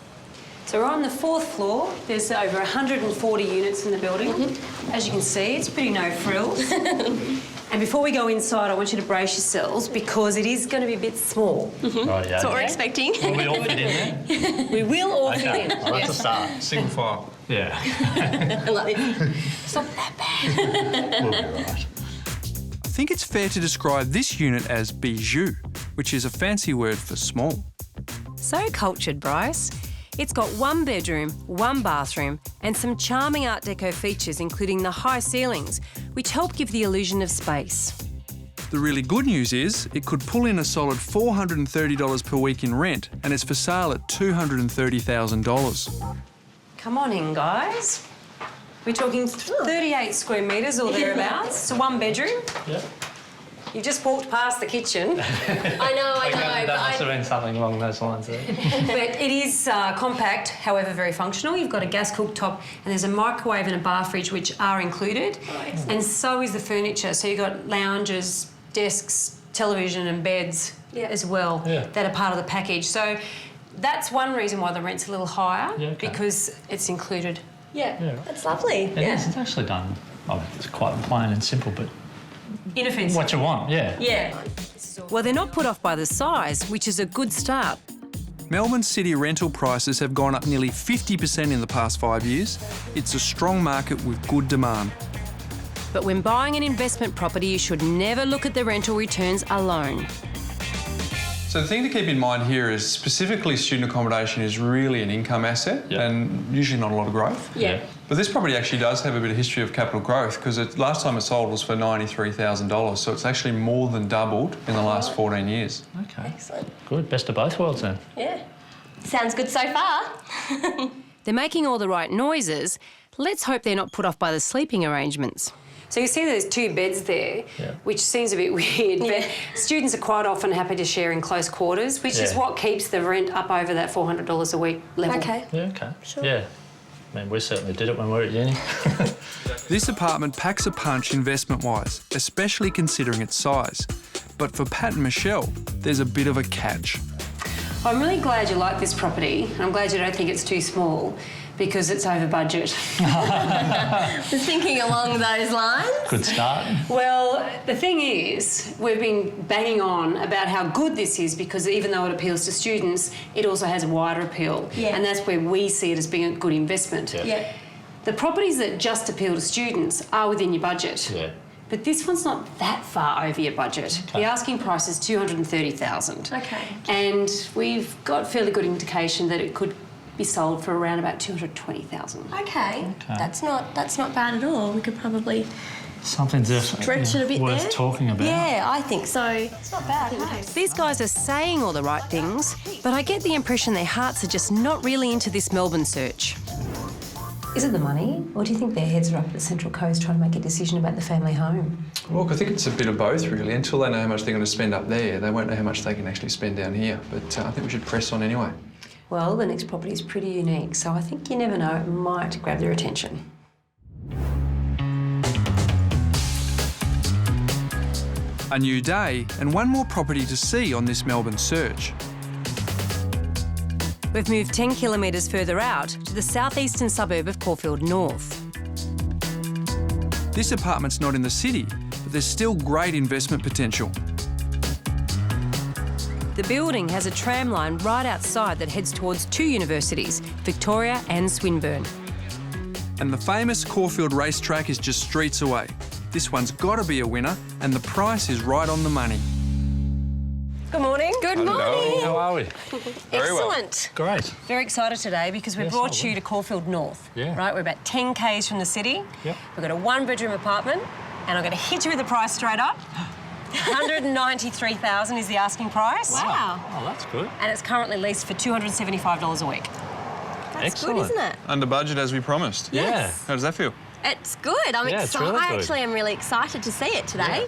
[SPEAKER 2] So we're on the 4th floor. There's over 140 units in the building. As you can see, it's pretty no frills. And before we go inside, I want you to brace yourselves because it is going to be a bit small.
[SPEAKER 4] Right, yeah.
[SPEAKER 3] That's what we're expecting.
[SPEAKER 4] Will we all fit in there?
[SPEAKER 2] We will all fit
[SPEAKER 4] Okay,
[SPEAKER 2] in.
[SPEAKER 4] well, that's a start.
[SPEAKER 1] Single file.
[SPEAKER 4] Yeah.
[SPEAKER 3] Like this. It's not that bad.
[SPEAKER 4] We'll be right.
[SPEAKER 1] I think it's fair to describe this unit as bijou, which is a fancy word for small.
[SPEAKER 2] So cultured, Bryce. It's got 1 bedroom, 1 bathroom, and some charming Art Deco features, including the high ceilings, which help give the illusion of space.
[SPEAKER 1] The really good news is it could pull in a solid $430 per week in rent, and it's for sale at $230,000.
[SPEAKER 2] Come on in, guys. We're talking 38 square metres or thereabouts. It's a 1 bedroom.
[SPEAKER 4] Yeah.
[SPEAKER 2] You just walked past the kitchen.
[SPEAKER 3] I know.
[SPEAKER 4] That must have been something along those lines there.
[SPEAKER 2] But it is compact, however very functional. You've got a gas cooktop and there's a microwave and a bar fridge which are included. And so is the furniture. So you've got lounges, desks, television and beds as well that are part of the package. So that's one reason why the rent's a little higher because it's included.
[SPEAKER 3] Yeah, that's lovely.
[SPEAKER 4] It is. It's actually done. I mean, it's quite plain and simple, but
[SPEAKER 2] Inoffensive.
[SPEAKER 4] what you want, yeah.
[SPEAKER 3] Yeah.
[SPEAKER 2] Well, they're not put off by the size, which is a good start.
[SPEAKER 1] Melbourne city rental prices have gone up nearly 50% in the past 5 years. It's a strong market with good demand.
[SPEAKER 2] But when buying an investment property, you should never look at the rental returns alone.
[SPEAKER 1] So the thing to keep in mind here is specifically student accommodation is really an income asset and usually not a lot of growth.
[SPEAKER 3] Yeah.
[SPEAKER 1] But this property actually does have a bit of history of capital growth because last time it sold was for $93,000, so it's actually more than doubled in the last 14 years.
[SPEAKER 4] Okay.
[SPEAKER 3] Excellent.
[SPEAKER 4] Good. Best of both worlds then.
[SPEAKER 3] Yeah. Sounds good so far.
[SPEAKER 2] They're making all the right noises. Let's hope they're not put off by the sleeping arrangements. So you see there's 2 beds there, which seems a bit weird, but students are quite often happy to share in close quarters, which is what keeps the rent up over that $400 a week level.
[SPEAKER 3] Okay.
[SPEAKER 4] Yeah, okay. Sure. Yeah. I mean, we certainly did it when we were at uni.
[SPEAKER 1] This apartment packs a punch investment-wise, especially considering its size. But for Pat and Michelle, there's a bit of a catch.
[SPEAKER 2] I'm really glad you like this property. I'm glad you don't think it's too small because it's over budget.
[SPEAKER 3] Was thinking along those lines.
[SPEAKER 4] Good start.
[SPEAKER 2] Well, the thing is, we've been banging on about how good this is because even though it appeals to students, it also has a wider appeal.
[SPEAKER 3] Yeah.
[SPEAKER 2] And that's where we see it as being a good investment.
[SPEAKER 3] Yeah.
[SPEAKER 2] The properties that just appeal to students are within your budget.
[SPEAKER 4] Yeah.
[SPEAKER 2] But this one's not that far over your budget.
[SPEAKER 4] Okay.
[SPEAKER 2] The asking price is $230,000.
[SPEAKER 3] Okay.
[SPEAKER 2] And we've got fairly good indication that it could be sold for around about $220,000.
[SPEAKER 3] Okay. That's not bad at all. We could probably
[SPEAKER 4] Something
[SPEAKER 3] stretch it a bit
[SPEAKER 4] worth
[SPEAKER 3] there.
[SPEAKER 4] talking about.
[SPEAKER 3] Yeah, I think so. It's not bad. Hey?
[SPEAKER 2] These guys are saying all the right things, but I get the impression their hearts are just not really into this Melbourne search. Is it the money, or do you think their heads are up at the Central Coast trying to make a decision about the family home?
[SPEAKER 1] Well, I think it's a bit of both, really. Until they know how much they're going to spend up there, they won't know how much they can actually spend down here. But I think we should press on anyway.
[SPEAKER 2] Well, the next property is pretty unique, so I think you never know, it might grab their attention.
[SPEAKER 1] A new day and one more property to see on this Melbourne search.
[SPEAKER 2] We've moved 10 kilometres further out to the southeastern suburb of Caulfield North.
[SPEAKER 1] This apartment's not in the city, but there's still great investment potential.
[SPEAKER 2] The building has a tram line right outside that heads towards two universities, Victoria and Swinburne.
[SPEAKER 1] And the famous Caulfield racetrack is just streets away. This one's got to be a winner, and the price is right on the money.
[SPEAKER 2] Good morning. Good morning.
[SPEAKER 4] How are we?
[SPEAKER 1] Very well.
[SPEAKER 2] Excellent.
[SPEAKER 4] Great.
[SPEAKER 2] Very excited today because we brought you to Caulfield North.
[SPEAKER 4] Yeah.
[SPEAKER 2] Right, we're about 10 k's from the city.
[SPEAKER 4] Yep.
[SPEAKER 2] We've got a one-bedroom apartment, and I'm going to hit you with the price straight up. $193,000 is the asking price.
[SPEAKER 3] Wow.
[SPEAKER 4] Oh, that's good.
[SPEAKER 2] And it's currently leased for $275 a week.
[SPEAKER 3] That's
[SPEAKER 4] Excellent.
[SPEAKER 3] good, isn't it?
[SPEAKER 1] Under budget as we promised.
[SPEAKER 4] Yeah.
[SPEAKER 1] How does that feel?
[SPEAKER 3] It's good. I'm
[SPEAKER 4] Yeah, it's
[SPEAKER 3] excited.
[SPEAKER 4] really
[SPEAKER 3] I
[SPEAKER 4] good.
[SPEAKER 3] actually am really excited to see it today.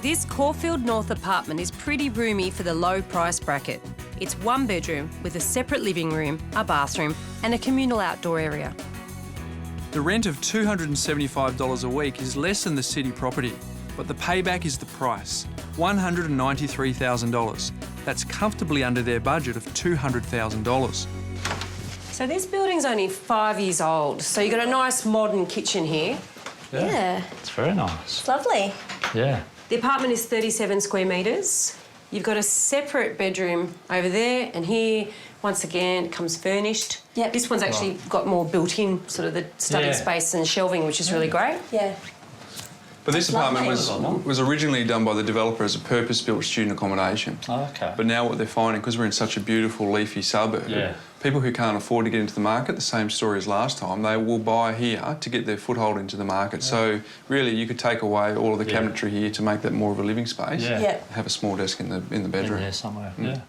[SPEAKER 2] This Caulfield North apartment is pretty roomy for the low price bracket. It's one bedroom with a separate living room, a bathroom and a communal outdoor area.
[SPEAKER 1] The rent of $275 a week is less than the city property, but the payback is the price, $193,000. That's comfortably under their budget of $200,000.
[SPEAKER 2] So this building's only 5 years old, so you've got a nice modern kitchen here.
[SPEAKER 3] Yeah.
[SPEAKER 4] It's very nice.
[SPEAKER 3] It's lovely.
[SPEAKER 4] Yeah.
[SPEAKER 2] The apartment is 37 square metres. You've got a separate bedroom over there, and here, once again, it comes furnished.
[SPEAKER 3] Yep.
[SPEAKER 2] This one's actually got more built-in, sort of the study
[SPEAKER 4] Yeah.
[SPEAKER 2] space and shelving, which is really great.
[SPEAKER 3] Yeah.
[SPEAKER 1] But this apartment
[SPEAKER 3] lovely.
[SPEAKER 1] was originally done by the developer as a purpose-built student accommodation.
[SPEAKER 4] Oh, okay.
[SPEAKER 1] But now what they're finding, because we're in such a beautiful leafy suburb,
[SPEAKER 4] Yeah.
[SPEAKER 1] people who can't afford to get into the market, the same story as last time, they will buy here to get their foothold into the market. So really you could take away all of the
[SPEAKER 4] Yeah.
[SPEAKER 1] cabinetry here to make that more of a living space.
[SPEAKER 4] Yeah.
[SPEAKER 3] Yeah.
[SPEAKER 1] Have a small desk in the bedroom.
[SPEAKER 4] Yeah, somewhere. Yeah.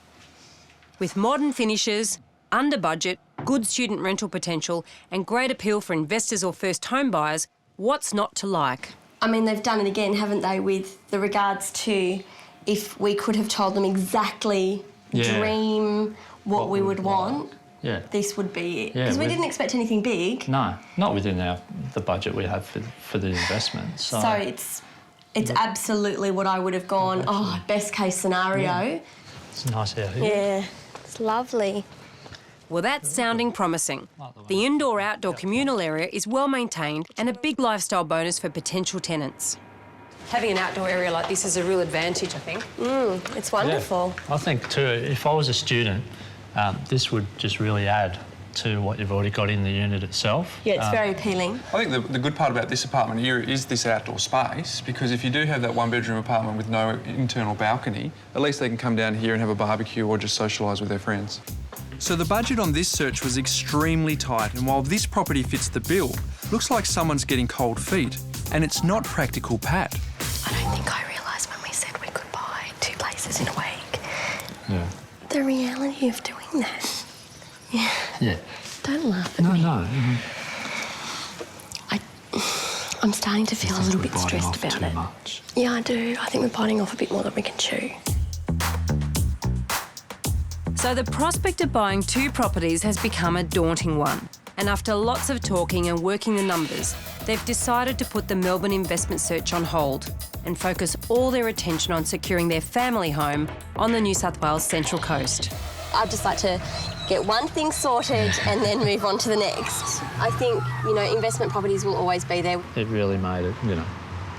[SPEAKER 2] With modern finishes, under budget, good student rental potential and great appeal for investors or first home buyers, what's not to like?
[SPEAKER 3] I mean, they've done it again, haven't they, with the regards to if we could have told them exactly
[SPEAKER 4] Yeah.
[SPEAKER 3] dream what we would want,
[SPEAKER 4] Yeah.
[SPEAKER 3] this would be it.
[SPEAKER 4] Yeah,
[SPEAKER 3] Because we
[SPEAKER 4] with-
[SPEAKER 3] didn't expect anything big.
[SPEAKER 4] No, not within the budget we have for the investment. So,
[SPEAKER 3] So it's absolutely what I would have gone, oh, best case scenario.
[SPEAKER 4] it's nice out here.
[SPEAKER 3] Yeah. It's lovely.
[SPEAKER 2] Well, that's sounding promising. The indoor-outdoor communal area is well maintained and a big lifestyle bonus for potential tenants. Having an outdoor area like this is a real advantage, I think.
[SPEAKER 3] It's wonderful.
[SPEAKER 4] I think too, if I was a student, this would just really add to what you've already got in the unit itself.
[SPEAKER 3] Yeah, it's very appealing.
[SPEAKER 1] I think the good part about this apartment here is this outdoor space, because if you do have that one-bedroom apartment with no internal balcony, at least they can come down here and have a barbecue or just socialise with their friends. So the budget on this search was extremely tight, and while this property fits the bill, looks like someone's getting cold feet, and it's not practical, Pat.
[SPEAKER 3] I don't think I realised when we said we could buy 2 places in a week.
[SPEAKER 4] Yeah.
[SPEAKER 3] The reality of doing that. Yeah.
[SPEAKER 4] Yeah.
[SPEAKER 3] Don't laugh at me.
[SPEAKER 4] No.
[SPEAKER 3] I'm starting to feel a little bit
[SPEAKER 4] Biting
[SPEAKER 3] stressed
[SPEAKER 4] off
[SPEAKER 3] about
[SPEAKER 4] too
[SPEAKER 3] it.
[SPEAKER 4] much.
[SPEAKER 3] Yeah, I do. I think we're biting off a bit more than we can chew.
[SPEAKER 2] So the prospect of buying 2 properties has become a daunting one. And after lots of talking and working the numbers, they've decided to put the Melbourne investment search on hold and focus all their attention on securing their family home on the New South Wales Central Coast.
[SPEAKER 3] I'd just like to get one thing sorted and then move on to the next. I think, investment properties will always be there.
[SPEAKER 4] It really made it,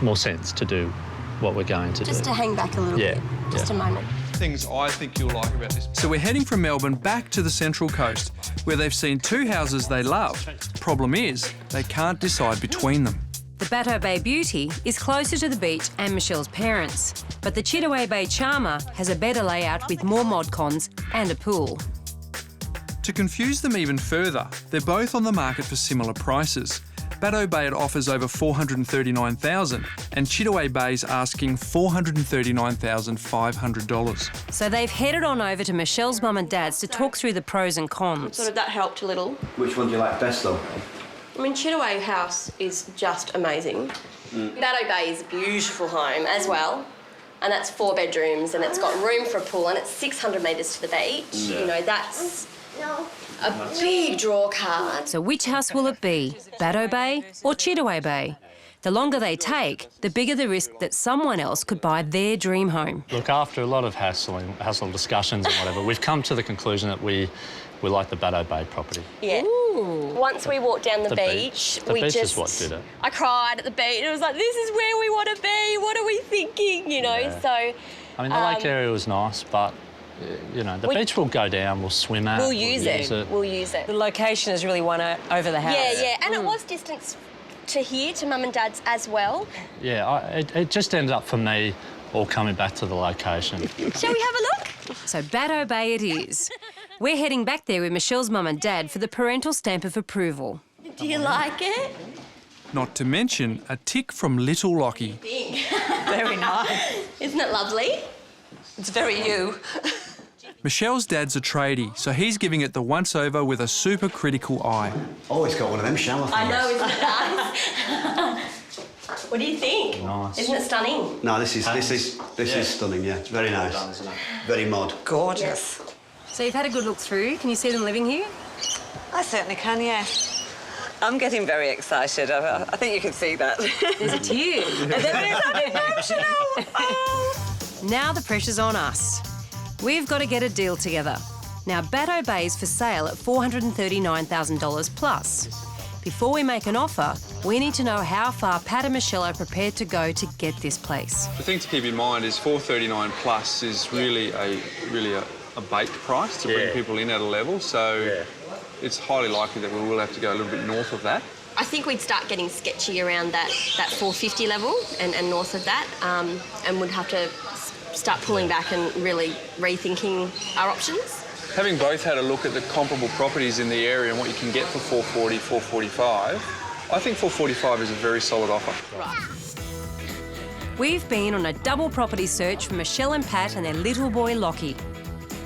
[SPEAKER 4] more sense to do what we're going to do.
[SPEAKER 3] Just to hang back a little
[SPEAKER 4] Yeah,
[SPEAKER 3] bit. Just
[SPEAKER 4] yeah.
[SPEAKER 3] a moment.
[SPEAKER 1] Things I think you'll like about this. So we're heading from Melbourne back to the Central Coast, where they've seen 2 houses they love. Problem is, they can't decide between them.
[SPEAKER 2] The Batto Bay Beauty is closer to the beach and Michelle's parents, but the Chittaway Bay Charmer has a better layout with more mod cons and a pool.
[SPEAKER 1] To confuse them even further, they're both on the market for similar prices. Batto Bay offers over $439,000 and Chittaway Bay's asking $439,500.
[SPEAKER 2] So they've headed on over to Michelle's mum and dad's to talk through the pros and cons.
[SPEAKER 3] Sort of that helped a little.
[SPEAKER 5] Which one do you like best, though?
[SPEAKER 3] I mean, Chittaway House is just amazing. Batto Bay is a beautiful home as well. And that's 4 bedrooms and it's got room for a pool and it's 600 metres to the beach. That's a big draw card.
[SPEAKER 2] So which house will it be, Batto Bay or Chittaway Bay? The longer they take, the bigger the risk that someone else could buy their dream home.
[SPEAKER 4] Look, after a lot of hassle discussions and whatever, we've come to the conclusion that we like the Batto Bay property.
[SPEAKER 3] Yeah.
[SPEAKER 2] Ooh.
[SPEAKER 3] Once we walked down the beach,
[SPEAKER 4] The beach
[SPEAKER 3] just...
[SPEAKER 4] is what did it.
[SPEAKER 3] I cried at the beach. It was like, this is where we want to be. What are we thinking, you know?
[SPEAKER 4] Yeah.
[SPEAKER 3] So...
[SPEAKER 4] I mean, the lake area was nice, but, you know, the beach will go down, we'll swim at.
[SPEAKER 3] We'll use it. We'll use it.
[SPEAKER 2] The location is really won over the house.
[SPEAKER 3] Yeah, yeah. And it was distance to here, to Mum and Dad's as well.
[SPEAKER 4] Yeah, it just ended up for me all coming back to the location.
[SPEAKER 3] Shall we have a look?
[SPEAKER 2] So Batto Bay it is. We're heading back there with Michelle's mum and dad for the parental stamp of approval.
[SPEAKER 3] Do you like it?
[SPEAKER 1] Not to mention a tick from little Lockie.
[SPEAKER 5] Very nice.
[SPEAKER 3] Isn't it lovely?
[SPEAKER 5] It's very you.
[SPEAKER 1] Michelle's dad's a tradie, so he's giving it the once-over with a super critical eye.
[SPEAKER 6] Oh, it's got one of them shower things.
[SPEAKER 3] I know, isn't it nice? What do you think?
[SPEAKER 4] Nice.
[SPEAKER 3] Isn't it stunning?
[SPEAKER 6] No, this is stunning. Yeah, very nice.
[SPEAKER 4] Well done, isn't it?
[SPEAKER 6] Very mod.
[SPEAKER 5] Gorgeous.
[SPEAKER 2] So you've had a good look through. Can you see them living here?
[SPEAKER 5] I certainly can, yes. I'm getting very excited. I think you can see that.
[SPEAKER 2] There's a tear. Now the pressure's on us. We've got to get a deal together. Now, Batto Bay's for sale at $439,000 plus. Before we make an offer, we need to know how far Pat and Michelle are prepared to go to get this place.
[SPEAKER 1] The thing to keep in mind is 439 plus is really a baked price to bring people in at a level, so it's highly likely that we will have to go a little bit north of that.
[SPEAKER 3] I think we'd start getting sketchy around that 450 level and north of that, and would have to start pulling back and really rethinking our options.
[SPEAKER 1] Having both had a look at the comparable properties in the area and what you can get for 440, 445, I think 445 is a very solid offer.
[SPEAKER 3] Right.
[SPEAKER 2] We've been on a double property search for Michelle and Pat and their little boy Lockie.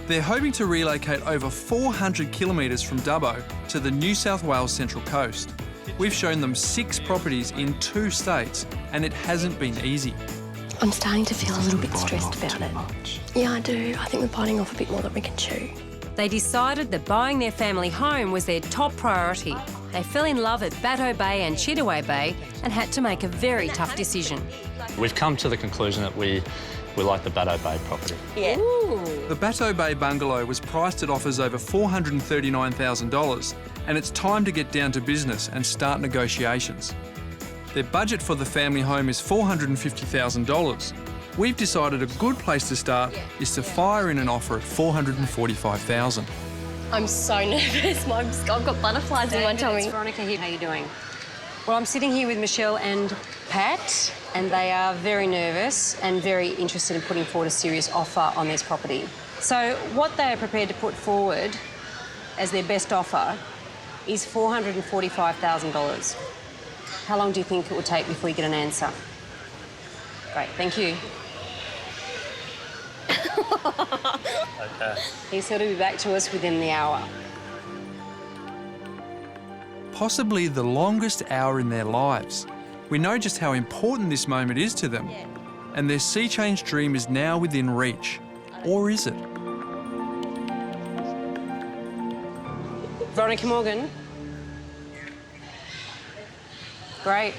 [SPEAKER 1] They're hoping to relocate over 400 kilometres from Dubbo to the New South Wales Central Coast. We've shown them 6 properties in 2 states, and it hasn't been easy.
[SPEAKER 3] I'm starting to feel a little bit stressed about it. Yeah, I do. I think we're biting off a bit more than we can chew.
[SPEAKER 2] They decided that buying their family home was their top priority. They fell in love at Batto Bay and Chittaway Bay and had to make a very tough decision.
[SPEAKER 4] We've come to the conclusion that we like the Batto Bay property.
[SPEAKER 3] Yeah.
[SPEAKER 2] Ooh.
[SPEAKER 1] The Batto Bay bungalow was priced at offers over $439,000, and it's time to get down to business and start negotiations. Their budget for the family home is $450,000. We've decided a good place to start is to fire in an offer at $445,000.
[SPEAKER 3] I'm so nervous. I've got butterflies in my tummy.
[SPEAKER 2] It's Veronica here. How are you doing? Well, I'm sitting here with Michelle and Pat, and they are very nervous and very interested in putting forward a serious offer on this property. So what they are prepared to put forward as their best offer is $445,000. How long do you think it will take before you get an answer? Great, thank you.
[SPEAKER 4] Okay.
[SPEAKER 2] He said he'll be back to us within the hour.
[SPEAKER 1] Possibly the longest hour in their lives. We know just how important this moment is to them, and their sea change dream is now within reach. Or is it?
[SPEAKER 2] Veronica Morgan. Great.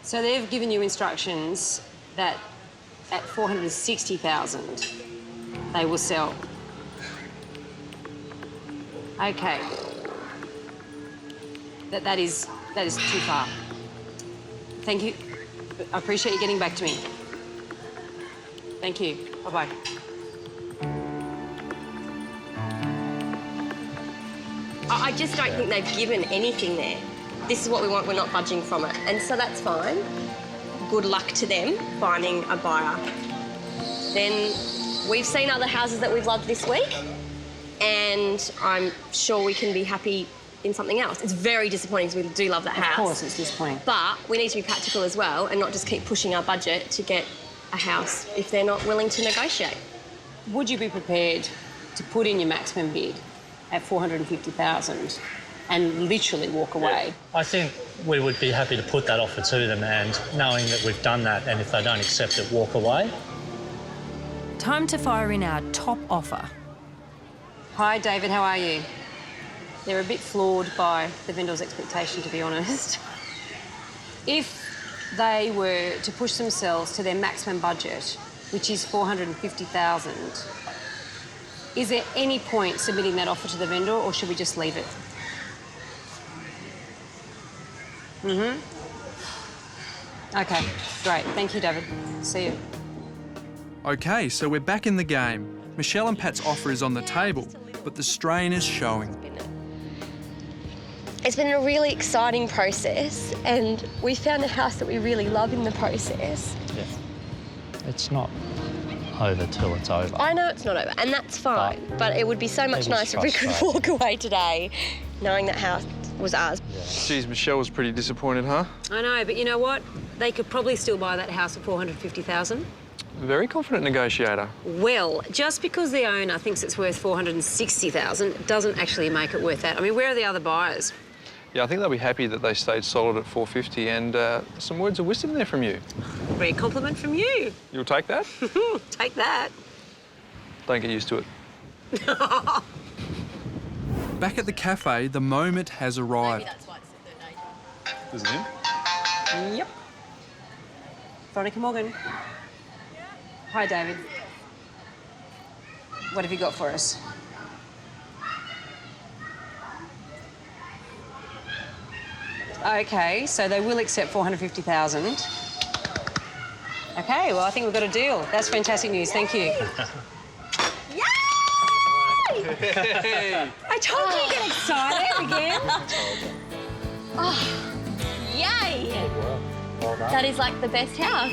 [SPEAKER 2] So they've given you instructions that at $460,000 they will sell. Okay. That is too far. Thank you. I appreciate you getting back to me. Thank you. Bye-bye.
[SPEAKER 3] I just don't think they've given anything there. This is what we want, we're not budging from it. And so that's fine. Good luck to them finding a buyer. Then we've seen other houses that we've loved this week, and I'm sure we can be happy in something else. It's very disappointing because we do love that house.
[SPEAKER 2] Of course, it's disappointing.
[SPEAKER 3] But we need to be practical as well and not just keep pushing our budget to get a house if they're not willing to negotiate.
[SPEAKER 2] Would you be prepared to put in your maximum bid at $450,000 and literally walk away?
[SPEAKER 4] I think we would be happy to put that offer to them, and knowing that we've done that, and if they don't accept it, walk away.
[SPEAKER 2] Time to fire in our top offer. Hi, David, how are you? They're a bit flawed by the vendor's expectation, to be honest. If they were to push themselves to their maximum budget, which is $450,000, is there any point submitting that offer to the vendor, or should we just leave it? Okay, great. Thank you, David. See you.
[SPEAKER 1] Okay, so we're back in the game. Michelle and Pat's offer is on the table, but the strain is showing.
[SPEAKER 3] It's been a really exciting process, and we found a house that we really love in the process.
[SPEAKER 4] Yeah. It's not over till it's over.
[SPEAKER 3] I know it's not over, and that's fine, but it would be so much
[SPEAKER 4] It is
[SPEAKER 3] nicer if we could
[SPEAKER 4] frustrating.
[SPEAKER 3] walk away today knowing that house was ours.
[SPEAKER 1] Geez, Michelle was pretty disappointed, huh?
[SPEAKER 2] I know, but you know what? They could probably still buy that house for $450,000.
[SPEAKER 1] Very confident negotiator.
[SPEAKER 2] Well, just because the owner thinks it's worth $460,000 doesn't actually make it worth that. I mean, where are the other buyers?
[SPEAKER 1] Yeah, I think they'll be happy that they stayed solid at $450, and some words of wisdom there from you.
[SPEAKER 2] Rare compliment from you.
[SPEAKER 1] You'll take that?
[SPEAKER 2] Take that.
[SPEAKER 1] Don't get used to it. Back at the cafe, the moment has arrived. Is it him?
[SPEAKER 2] Yep. Veronica Morgan. Hi, David. What have you got for us? Okay, so they will accept $450,000. Okay, well, I think we've got a deal. That's fantastic news. Thank you.
[SPEAKER 3] Yay!
[SPEAKER 2] I told you to get excited again.
[SPEAKER 3] Yay! That is like the best house.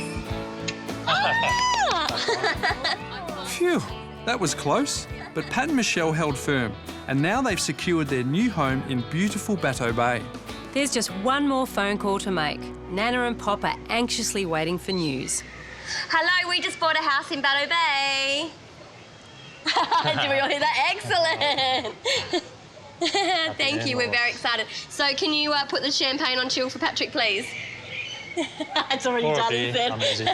[SPEAKER 1] Phew, that was close. But Pat and Michelle held firm, and now they've secured their new home in beautiful Batto Bay.
[SPEAKER 2] There's just one more phone call to make. Nana and Pop are anxiously waiting for news.
[SPEAKER 3] Hello, we just bought a house in Batto Bay. Do we all hear that? Excellent. Thank you, we're very excited. So can you put the champagne on chill for Patrick, please? It's already done, he said.
[SPEAKER 4] Amazing.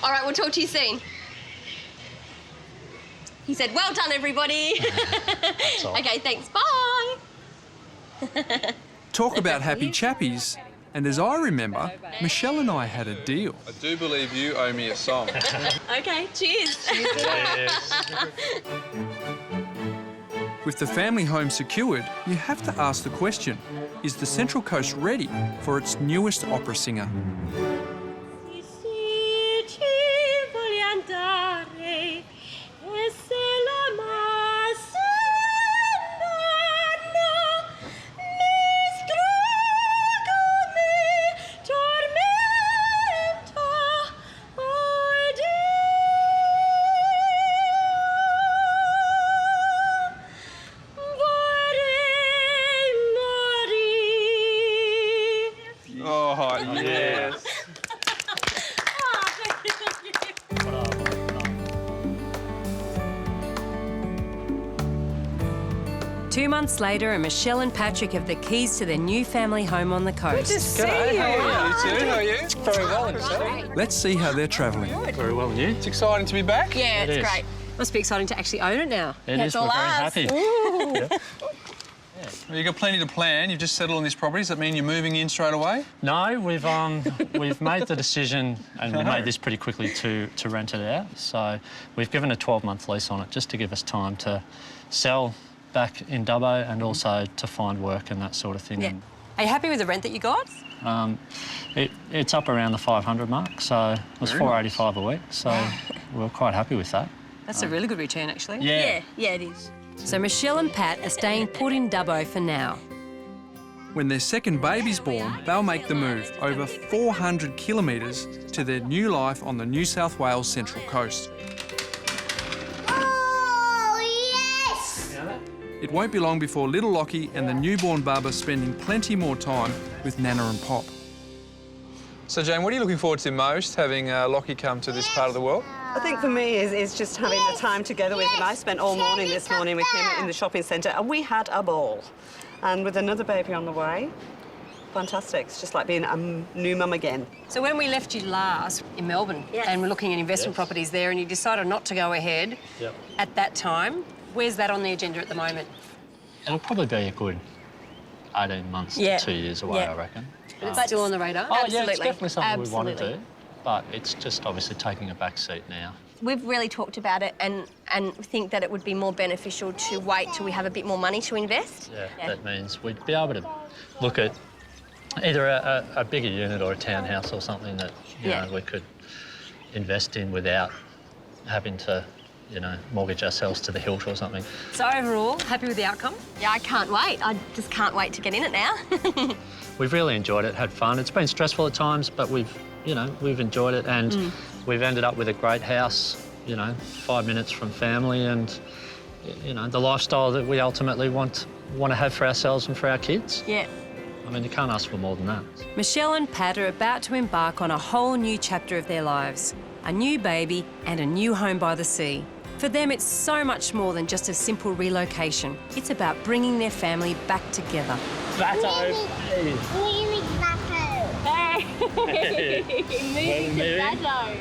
[SPEAKER 3] All right, we'll talk to you soon. He said, well done, everybody.
[SPEAKER 4] That's all.
[SPEAKER 3] Okay, thanks, bye.
[SPEAKER 1] Talk about happy chappies. And as I remember, Michelle and I had a deal. I do believe you owe me a song.
[SPEAKER 3] Okay, cheers.
[SPEAKER 1] With the family home secured, you have to ask the question, is the Central Coast ready for its newest opera singer? Oh, yes.
[SPEAKER 2] 2 months later, and Michelle and Patrick have the keys to their new family home on the coast.
[SPEAKER 1] Good to see you. How are you? Very well, and yourself? Let's see how they're travelling.
[SPEAKER 4] Very well, and you?
[SPEAKER 1] It's exciting to be back.
[SPEAKER 3] Yeah,
[SPEAKER 4] It
[SPEAKER 3] it's
[SPEAKER 4] is.
[SPEAKER 3] great.
[SPEAKER 2] Must be exciting to actually own it now.
[SPEAKER 4] It is.
[SPEAKER 3] all
[SPEAKER 4] We're very
[SPEAKER 3] ours.
[SPEAKER 4] happy.
[SPEAKER 1] Well, you've got plenty to plan. You've just settled on this property. Does that mean you're moving in straight away?
[SPEAKER 4] No, we've made the decision, and we made this pretty quickly to rent it out. So we've given a 12-month lease on it just to give us time to sell back in Dubbo and also to find work and that sort of thing.
[SPEAKER 2] Yeah. Are you happy with the rent that you got?
[SPEAKER 4] It's up around the 500 mark, so it was $485 a week. So we're quite happy with that.
[SPEAKER 2] That's a really good return, actually.
[SPEAKER 4] Yeah.
[SPEAKER 3] Yeah, it is.
[SPEAKER 2] So Michelle and Pat are staying put in Dubbo for now.
[SPEAKER 1] When their second baby's born, they'll make the move over 400 kilometres to their new life on the New South Wales Central Coast.
[SPEAKER 7] Oh, yes!
[SPEAKER 1] It won't be long before little Lockie and the newborn bub are spending plenty more time with Nana and Pop. So, Jane, what are you looking forward to most, having Lockie come to this part of the world?
[SPEAKER 5] I think for me is just having the time together with him. I spent all morning this morning with him in the shopping centre and we had a ball. And with another baby on the way, fantastic. It's just like being a new mum again.
[SPEAKER 2] So when we left you last in Melbourne and we're looking at investment properties there and you decided not to go ahead at that time, where's that on the agenda at the moment?
[SPEAKER 4] It'll probably be a good 18 months to 2 years away, I reckon.
[SPEAKER 2] But it's still on the radar?
[SPEAKER 4] Oh, yeah,
[SPEAKER 3] Absolutely.
[SPEAKER 4] it's definitely something we want to
[SPEAKER 3] Absolutely.
[SPEAKER 4] do, but it's just obviously taking a back seat now.
[SPEAKER 3] We've really talked about it and think that it would be more beneficial to wait till we have a bit more money to invest.
[SPEAKER 4] Yeah, that means we'd be able to look at either a bigger unit or a townhouse or something that you know, we could invest in without having to, you know, mortgage ourselves to the hilt or something.
[SPEAKER 2] So overall, happy with the outcome?
[SPEAKER 3] Yeah, I can't wait. I just can't wait to get in it now.
[SPEAKER 4] We've really enjoyed it, had fun. It's been stressful at times, but we've enjoyed it, and we've ended up with a great house, you know, 5 minutes from family, and, you know, the lifestyle that we ultimately want to have for ourselves and for our kids.
[SPEAKER 3] Yeah.
[SPEAKER 4] I mean, you can't ask for more than that.
[SPEAKER 2] Michelle and Pat are about to embark on a whole new chapter of their lives. A new baby and a new home by the sea. For them, it's so much more than just a simple relocation. It's about bringing their family back together.
[SPEAKER 4] Batto!
[SPEAKER 7] Leaving Batto.
[SPEAKER 3] Hey! Moving to
[SPEAKER 4] moving?
[SPEAKER 3] Batto.